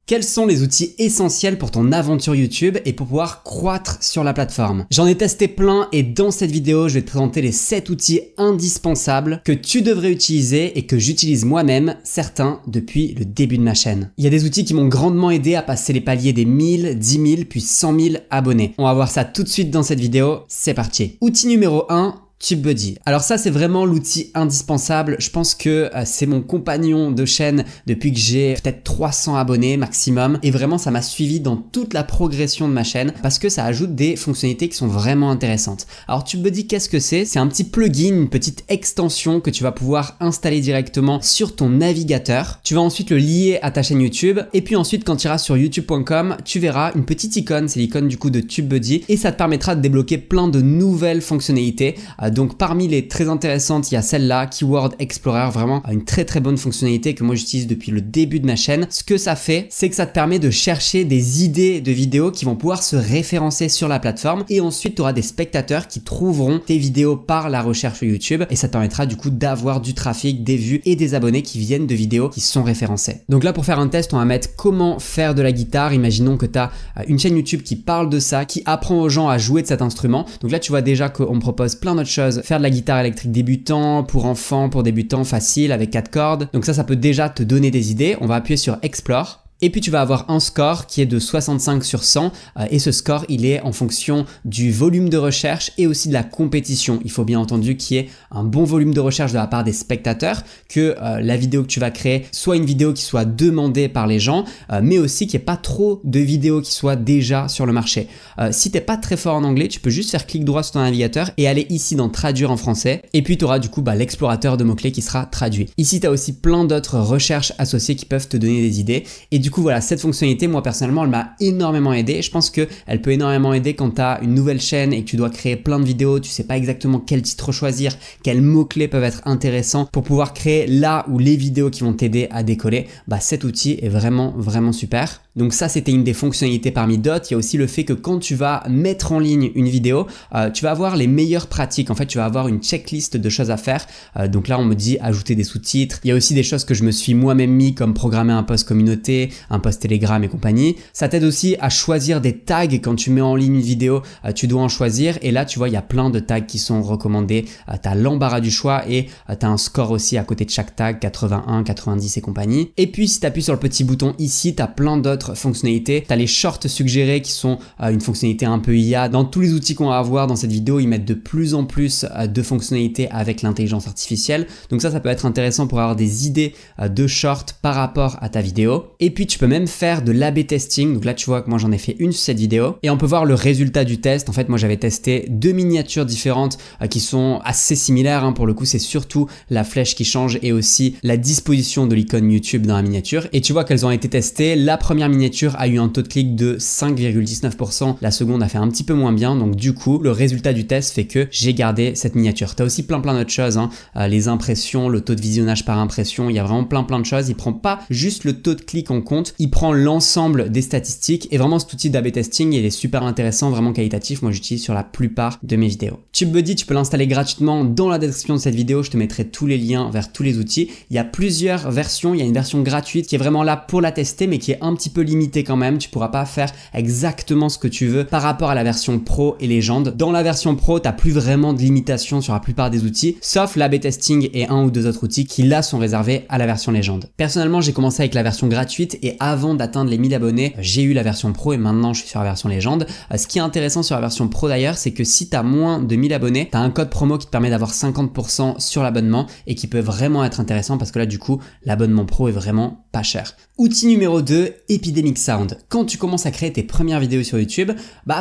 Quels sont les outils essentiels pour ton aventure YouTube et pour pouvoir croître sur la plateforme? J'en ai testé plein et dans cette vidéo, je vais te présenter les 7 outils indispensables que tu devrais utiliser et que j'utilise moi-même, certains depuis le début de ma chaîne. Il y a des outils qui m'ont grandement aidé à passer les paliers des 1000, 10 000 puis 100 000 abonnés. On va voir ça tout de suite dans cette vidéo, c'est parti. Outil numéro 1. TubeBuddy. Alors ça c'est vraiment l'outil indispensable, je pense que c'est mon compagnon de chaîne depuis que j'ai peut-être 300 abonnés maximum et vraiment ça m'a suivi dans toute la progression de ma chaîne parce que ça ajoute des fonctionnalités qui sont vraiment intéressantes. Alors TubeBuddy, qu'est-ce que c'est? C'est un petit plugin, une petite extension que tu vas pouvoir installer directement sur ton navigateur. Tu vas ensuite le lier à ta chaîne YouTube et puis ensuite quand tu iras sur youtube.com, tu verras une petite icône, c'est l'icône du coup de TubeBuddy et ça te permettra de débloquer plein de nouvelles fonctionnalités. Donc parmi les très intéressantes, il y a celle-là, Keyword Explorer, vraiment une très bonne fonctionnalité que moi j'utilise depuis le début de ma chaîne. Ce que ça fait, c'est que ça te permet de chercher des idées de vidéos qui vont pouvoir se référencer sur la plateforme et ensuite tu auras des spectateurs qui trouveront tes vidéos par la recherche YouTube et ça te permettra du coup d'avoir du trafic, des vues et des abonnés qui viennent de vidéos qui sont référencées. Donc là pour faire un test, on va mettre comment faire de la guitare. Imaginons que tu as une chaîne YouTube qui parle de ça, qui apprend aux gens à jouer de cet instrument. Donc là tu vois déjà qu'on me propose plein d'autres choses. Faire de la guitare électrique débutant, pour enfants, pour débutants, facile, avec 4 cordes. Donc ça peut déjà te donner des idées. On va appuyer sur Explore. Et puis tu vas avoir un score qui est de 65 sur 100 et ce score il est en fonction du volume de recherche et aussi de la compétition. Il faut bien entendu qu'il y ait un bon volume de recherche de la part des spectateurs, que la vidéo que tu vas créer soit une vidéo qui soit demandée par les gens, mais aussi qu'il n'y ait pas trop de vidéos qui soient déjà sur le marché. Si t'es pas très fort en anglais, tu peux juste faire clic droit sur ton navigateur et aller ici dans traduire en français et puis tu auras du coup l'explorateur de mots-clés qui sera traduit. Ici tu as aussi plein d'autres recherches associées qui peuvent te donner des idées et du coup voilà, cette fonctionnalité, moi personnellement, elle m'a énormément aidé. Je pense qu'elle peut énormément aider quand tu as une nouvelle chaîne et que tu dois créer plein de vidéos, tu sais pas exactement quel titre choisir, quels mots-clés peuvent être intéressants pour pouvoir créer là où les vidéos qui vont t'aider à décoller. Cet outil est vraiment super. Donc ça, c'était une des fonctionnalités parmi d'autres. Il y a aussi le fait que quand tu vas mettre en ligne une vidéo, tu vas avoir les meilleures pratiques. En fait, tu vas avoir une checklist de choses à faire. Donc là, on me dit ajouter des sous-titres. Il y a aussi des choses que je me suis moi-même mis comme programmer un post communauté, un post Telegram et compagnie. Ça t'aide aussi à choisir des tags quand tu mets en ligne une vidéo. Tu dois en choisir et là, tu vois, il y a plein de tags qui sont recommandés. Tu as l'embarras du choix et tu as un score aussi à côté de chaque tag, 81, 90 et compagnie. Et puis, si tu appuies sur le petit bouton ici, tu as plein d'autres fonctionnalités. Tu as les shorts suggérés qui sont une fonctionnalité un peu IA. Dans tous les outils qu'on va avoir dans cette vidéo, ils mettent de plus en plus de fonctionnalités avec l'intelligence artificielle. Donc ça peut être intéressant pour avoir des idées de shorts par rapport à ta vidéo. Et puis tu peux même faire de l'A/B testing. Donc là tu vois que moi j'en ai fait une sur cette vidéo et on peut voir le résultat du test. En fait moi j'avais testé 2 miniatures différentes qui sont assez similaires. Pour le coup c'est surtout la flèche qui change et aussi la disposition de l'icône YouTube dans la miniature. Et tu vois qu'elles ont été testées. La première miniature a eu un taux de clic de 5,19%. La seconde a fait un petit peu moins bien. Donc du coup le résultat du test fait que j'ai gardé cette miniature. Tu as aussi plein d'autres choses. Les impressions, le taux de visionnage par impression. Il y a vraiment plein de choses. Il prend pas juste le taux de clic en compte. Il prend l'ensemble des statistiques et vraiment cet outil d'A/B testing il est super intéressant, vraiment qualitatif. Moi j'utilise sur la plupart de mes vidéos. TubeBuddy, tu peux l'installer gratuitement dans la description de cette vidéo. Je te mettrai tous les liens vers tous les outils. Il y a plusieurs versions. Il y a une version gratuite qui est vraiment là pour la tester mais qui est un petit peu limitée quand même. Tu pourras pas faire exactement ce que tu veux par rapport à la version pro et légende. Dans la version pro, tu n'as plus vraiment de limitation sur la plupart des outils, sauf l'A/B testing et un ou deux autres outils qui là sont réservés à la version légende. Personnellement, j'ai commencé avec la version gratuite et avant d'atteindre les 1000 abonnés, j'ai eu la version pro et maintenant je suis sur la version légende. Ce qui est intéressant sur la version pro d'ailleurs, c'est que si tu as moins de 1000 abonnés, tu as un code promo qui te permet d'avoir 50% sur l'abonnement et qui peut vraiment être intéressant parce que là du coup, l'abonnement pro est vraiment pas cher. Outil numéro 2, Epidemic Sound. Quand tu commences à créer tes premières vidéos sur YouTube,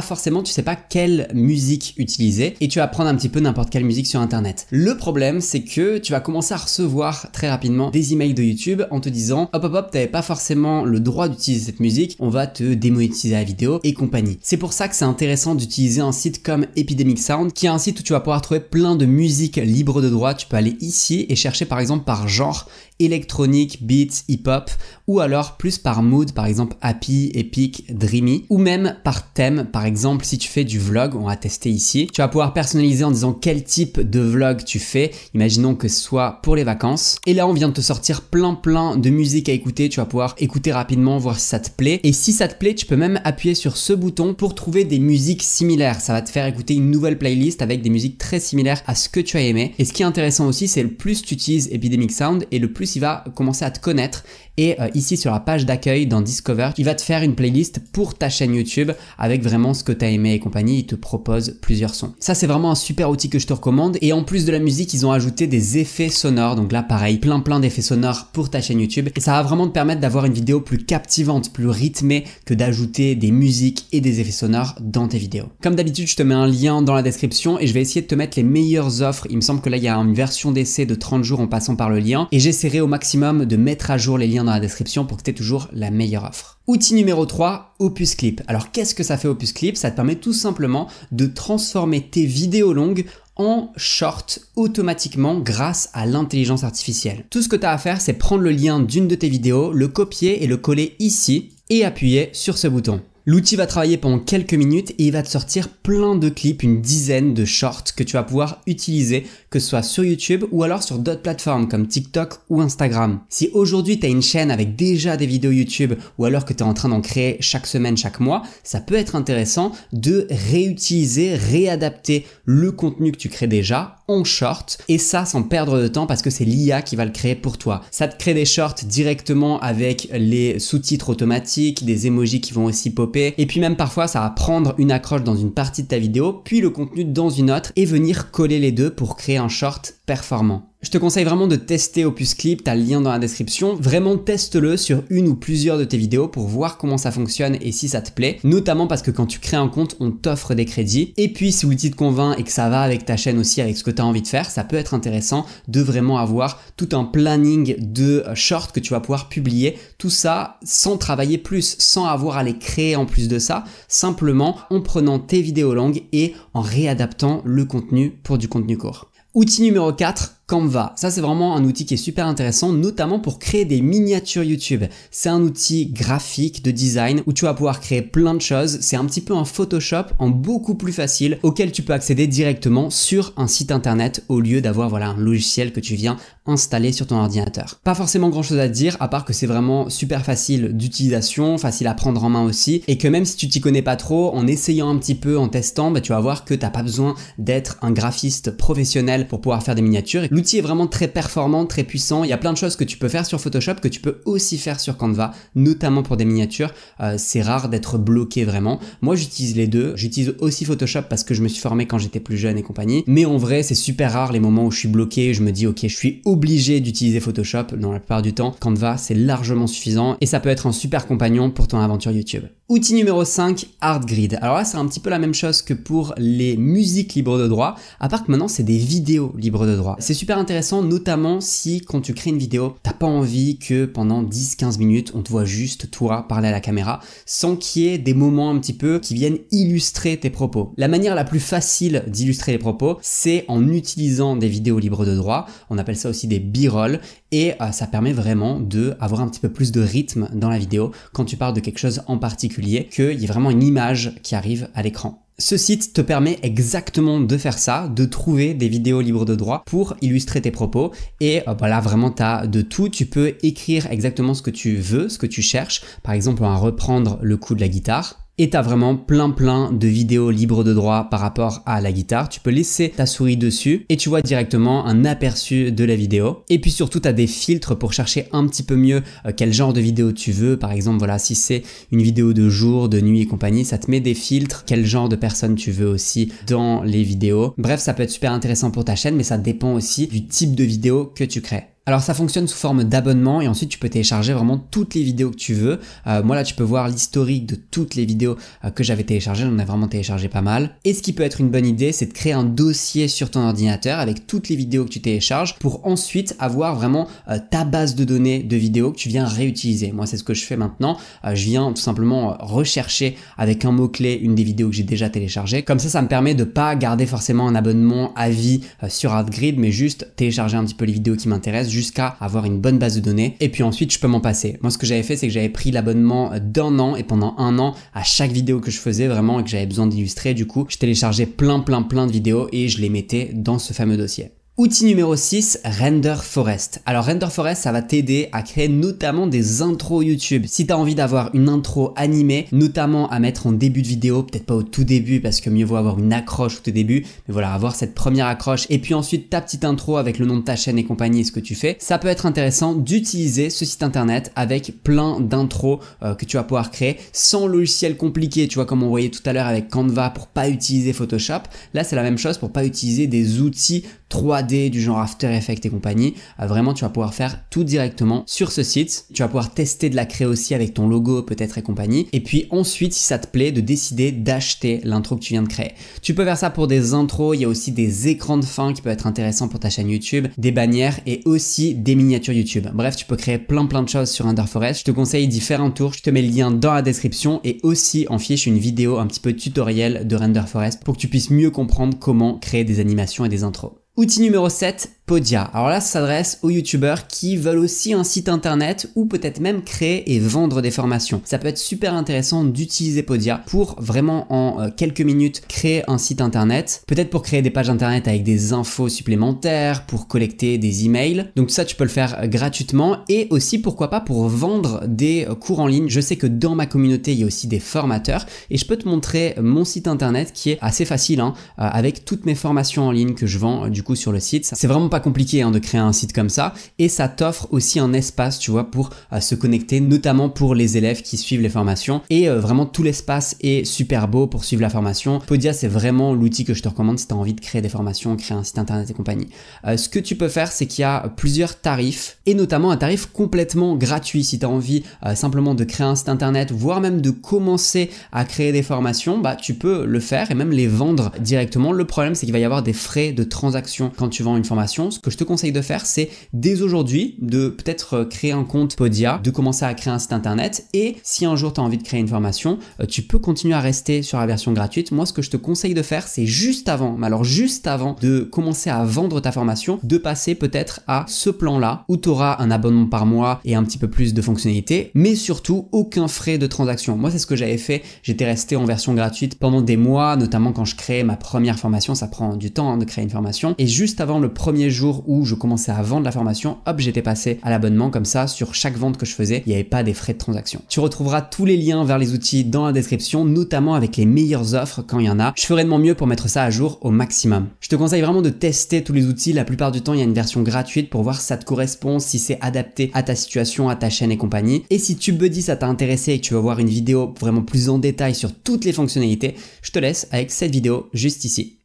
forcément tu sais pas quelle musique utiliser et tu vas prendre un petit peu n'importe quelle musique sur internet. Le problème c'est que tu vas commencer à recevoir très rapidement des emails de YouTube en te disant hop, t'avais pas forcément le droit d'utiliser cette musique, on va te démonétiser la vidéo et compagnie. C'est pour ça que c'est intéressant d'utiliser un site comme Epidemic Sound qui est un site où tu vas pouvoir trouver plein de musique libre de droit. Tu peux aller ici et chercher par exemple par genre électronique, beats, hip-hop ou alors plus par mood, par exemple happy, epic, dreamy, ou même par thème. Par exemple, si tu fais du vlog, on va tester ici, tu vas pouvoir personnaliser en disant quel type de vlog tu fais. Imaginons que ce soit pour les vacances. Et là, on vient de te sortir plein de musique à écouter. Tu vas pouvoir écouter rapidement, voir si ça te plaît. Et si ça te plaît, tu peux même appuyer sur ce bouton pour trouver des musiques similaires. Ça va te faire écouter une nouvelle playlist avec des musiques très similaires à ce que tu as aimé. Et ce qui est intéressant aussi, c'est le plus tu utilises Epidemic Sound et le plus il va commencer à te connaître. Et ici sur la page d'accueil dans Discover, il va te faire une playlist pour ta chaîne YouTube avec vraiment ce que tu as aimé et compagnie. Il te propose plusieurs sons. Ça, c'est vraiment un super outil que je te recommande. Et en plus de la musique, ils ont ajouté des effets sonores. Donc là, pareil, plein d'effets sonores pour ta chaîne YouTube. Et ça va vraiment te permettre d'avoir une vidéo plus captivante, plus rythmée que d'ajouter des musiques et des effets sonores dans tes vidéos. Comme d'habitude, je te mets un lien dans la description et je vais essayer de te mettre les meilleures offres. Il me semble que là, il y a une version d'essai de 30 jours en passant par le lien. Et j'essaierai au maximum de mettre à jour les liens dans la description pour que tu aies toujours la meilleure offre. Outil numéro 3, Opus Clip. Alors qu'est-ce que ça fait Opus Clip? Ça te permet tout simplement de transformer tes vidéos longues en short automatiquement grâce à l'intelligence artificielle. Tout ce que tu as à faire, c'est prendre le lien d'une de tes vidéos, le copier et le coller ici et appuyer sur ce bouton. L'outil va travailler pendant quelques minutes et il va te sortir plein de clips, une dizaine de shorts que tu vas pouvoir utiliser, que ce soit sur YouTube ou alors sur d'autres plateformes comme TikTok ou Instagram. Si aujourd'hui tu as une chaîne avec déjà des vidéos YouTube ou alors que tu es en train d'en créer chaque semaine, chaque mois, ça peut être intéressant de réutiliser, réadapter le contenu que tu crées déjà en short et ça sans perdre de temps parce que c'est l'IA qui va le créer pour toi. Ça te crée des shorts directement avec les sous-titres automatiques, des emojis qui vont aussi popper. Et puis même parfois ça va prendre une accroche dans une partie de ta vidéo, puis le contenu dans une autre et venir coller les deux pour créer un short performant. Je te conseille vraiment de tester Opus Clip, tu as le lien dans la description. Vraiment teste-le sur une ou plusieurs de tes vidéos pour voir comment ça fonctionne et si ça te plaît. Notamment parce que quand tu crées un compte, on t'offre des crédits. Et puis si l'outil te convainc et que ça va avec ta chaîne aussi, avec ce que tu as envie de faire, ça peut être intéressant de vraiment avoir tout un planning de shorts que tu vas pouvoir publier. Tout ça sans travailler plus, sans avoir à les créer en plus de ça. Simplement en prenant tes vidéos longues et en réadaptant le contenu pour du contenu court. Outil numéro 4, Canva. Ça, c'est vraiment un outil qui est super intéressant, notamment pour créer des miniatures YouTube. C'est un outil graphique de design où tu vas pouvoir créer plein de choses. C'est un petit peu un Photoshop en beaucoup plus facile auquel tu peux accéder directement sur un site internet au lieu d'avoir un logiciel que tu viens installer sur ton ordinateur. Pas forcément grand chose à dire à part que c'est vraiment super facile d'utilisation, facile à prendre en main aussi et que même si tu t'y connais pas trop, en essayant un petit peu, en testant, tu vas voir que t'as pas besoin d'être un graphiste professionnel pour pouvoir faire des miniatures. L'outil est vraiment très performant, très puissant. Il y a plein de choses que tu peux faire sur Photoshop que tu peux aussi faire sur Canva, notamment pour des miniatures. C'est rare d'être bloqué vraiment. Moi, j'utilise les deux. J'utilise aussi Photoshop parce que je me suis formé quand j'étais plus jeune et compagnie. Mais en vrai, c'est super rare les moments où je suis bloqué. Je me dis, ok, je suis obligé d'utiliser Photoshop. Dans la plupart du temps, Canva, c'est largement suffisant et ça peut être un super compagnon pour ton aventure YouTube. Outil numéro 5, ArtGrid. Alors là, c'est un petit peu la même chose que pour les musiques libres de droit, à part que maintenant, c'est des vidéos libres de droit. C'est super intéressant, notamment si quand tu crées une vidéo, t'as pas envie que pendant 10-15 minutes, on te voit juste toi parler à la caméra, sans qu'il y ait des moments un petit peu qui viennent illustrer tes propos. La manière la plus facile d'illustrer les propos, c'est en utilisant des vidéos libres de droit. On appelle ça aussi des b-roll et ça permet vraiment d'avoir un petit peu plus de rythme dans la vidéo quand tu parles de quelque chose en particulier, qu'il y ait vraiment une image qui arrive à l'écran. Ce site te permet exactement de faire ça, de trouver des vidéos libres de droit pour illustrer tes propos et voilà, vraiment tu as de tout. Tu peux écrire exactement ce que tu veux, ce que tu cherches. Par exemple, on va reprendre le coup de la guitare. Et t'as vraiment plein de vidéos libres de droit par rapport à la guitare. Tu peux laisser ta souris dessus et tu vois directement un aperçu de la vidéo. Et puis surtout, t'as des filtres pour chercher un petit peu mieux quel genre de vidéo tu veux. Par exemple, voilà, si c'est une vidéo de jour, de nuit et compagnie, ça te met des filtres. Quel genre de personne tu veux aussi dans les vidéos. Bref, ça peut être super intéressant pour ta chaîne, mais ça dépend aussi du type de vidéo que tu crées. Alors ça fonctionne sous forme d'abonnement et ensuite tu peux télécharger vraiment toutes les vidéos que tu veux. Moi là tu peux voir l'historique de toutes les vidéos que j'avais téléchargées, j'en ai vraiment téléchargé pas mal. Et ce qui peut être une bonne idée, c'est de créer un dossier sur ton ordinateur avec toutes les vidéos que tu télécharges pour ensuite avoir vraiment ta base de données de vidéos que tu viens réutiliser. Moi c'est ce que je fais maintenant, je viens tout simplement rechercher avec un mot-clé une des vidéos que j'ai déjà téléchargées. Comme ça me permet de pas garder forcément un abonnement à vie sur ArtGrid mais juste télécharger un petit peu les vidéos qui m'intéressent jusqu'à avoir une bonne base de données et puis ensuite je peux m'en passer. Moi ce que j'avais fait, c'est que j'avais pris l'abonnement d'un an et pendant un an, à chaque vidéo que je faisais vraiment et que j'avais besoin d'illustrer, du coup, je téléchargeais plein de vidéos et je les mettais dans ce fameux dossier. Outil numéro 6, Render Forest. Alors Render Forest, ça va t'aider à créer notamment des intros YouTube. Si tu as envie d'avoir une intro animée, notamment à mettre en début de vidéo, peut-être pas au tout début parce que mieux vaut avoir une accroche au tout début, mais voilà, avoir cette première accroche et puis ensuite ta petite intro avec le nom de ta chaîne et compagnie et ce que tu fais, ça peut être intéressant d'utiliser ce site internet avec plein d'intros que tu vas pouvoir créer sans logiciel compliqué, tu vois, comme on voyait tout à l'heure avec Canva pour pas utiliser Photoshop. Là, c'est la même chose pour pas utiliser des outils 3D du genre After Effects et compagnie. Vraiment, tu vas pouvoir faire tout directement sur ce site. Tu vas pouvoir tester de la créer aussi avec ton logo peut-être et compagnie. Et puis ensuite, si ça te plaît, de décider d'acheter l'intro que tu viens de créer. Tu peux faire ça pour des intros. Il y a aussi des écrans de fin qui peuvent être intéressants pour ta chaîne YouTube, des bannières et aussi des miniatures YouTube. Bref, tu peux créer plein de choses sur Render Forest. Je te conseille d'y faire un tour. Je te mets le lien dans la description et aussi en fiche une vidéo un petit peu tutoriel de Render Forest pour que tu puisses mieux comprendre comment créer des animations et des intros. Outil numéro 7, Podia. Alors là, ça s'adresse aux youtubeurs qui veulent aussi un site internet ou peut-être même créer et vendre des formations. Ça peut être super intéressant d'utiliser Podia pour vraiment en quelques minutes créer un site internet, peut-être pour créer des pages internet avec des infos supplémentaires, pour collecter des emails. Donc ça, tu peux le faire gratuitement et aussi pourquoi pas pour vendre des cours en ligne. Je sais que dans ma communauté, il y a aussi des formateurs et je peux te montrer mon site internet qui est assez facile avec toutes mes formations en ligne que je vends du coup sur le site. C'est vraiment pas compliqué de créer un site comme ça et ça t'offre aussi un espace, tu vois, pour se connecter, notamment pour les élèves qui suivent les formations et vraiment tout l'espace est super beau pour suivre la formation. Podia, c'est vraiment l'outil que je te recommande si tu as envie de créer des formations, créer un site internet et compagnie. Ce que tu peux faire, c'est qu'il y a plusieurs tarifs et notamment un tarif complètement gratuit si tu as envie simplement de créer un site internet, voire même de commencer à créer des formations, bah tu peux le faire et même les vendre directement. Le problème, c'est qu'il va y avoir des frais de transaction quand tu vends une formation. Ce que je te conseille de faire, c'est dès aujourd'hui de peut-être créer un compte Podia, de commencer à créer un site internet et si un jour tu as envie de créer une formation, tu peux continuer à rester sur la version gratuite. Moi, ce que je te conseille de faire, c'est juste avant, mais alors juste avant de commencer à vendre ta formation, de passer peut-être à ce plan-là où tu auras un abonnement par mois et un petit peu plus de fonctionnalités, mais surtout aucun frais de transaction. Moi, c'est ce que j'avais fait. J'étais resté en version gratuite pendant des mois, notamment quand je crée ma première formation. Ça prend du temps de créer une formation et juste avant le premier jour où je commençais à vendre la formation, hop, j'étais passé à l'abonnement. Comme ça, sur chaque vente que je faisais, il n'y avait pas des frais de transaction. Tu retrouveras tous les liens vers les outils dans la description, notamment avec les meilleures offres quand il y en a. Je ferai de mon mieux pour mettre ça à jour au maximum. Je te conseille vraiment de tester tous les outils. La plupart du temps, il y a une version gratuite pour voir si ça te correspond, si c'est adapté à ta situation, à ta chaîne et compagnie. Et si TubeBuddy ça t'a intéressé et que tu veux voir une vidéo vraiment plus en détail sur toutes les fonctionnalités, je te laisse avec cette vidéo juste ici.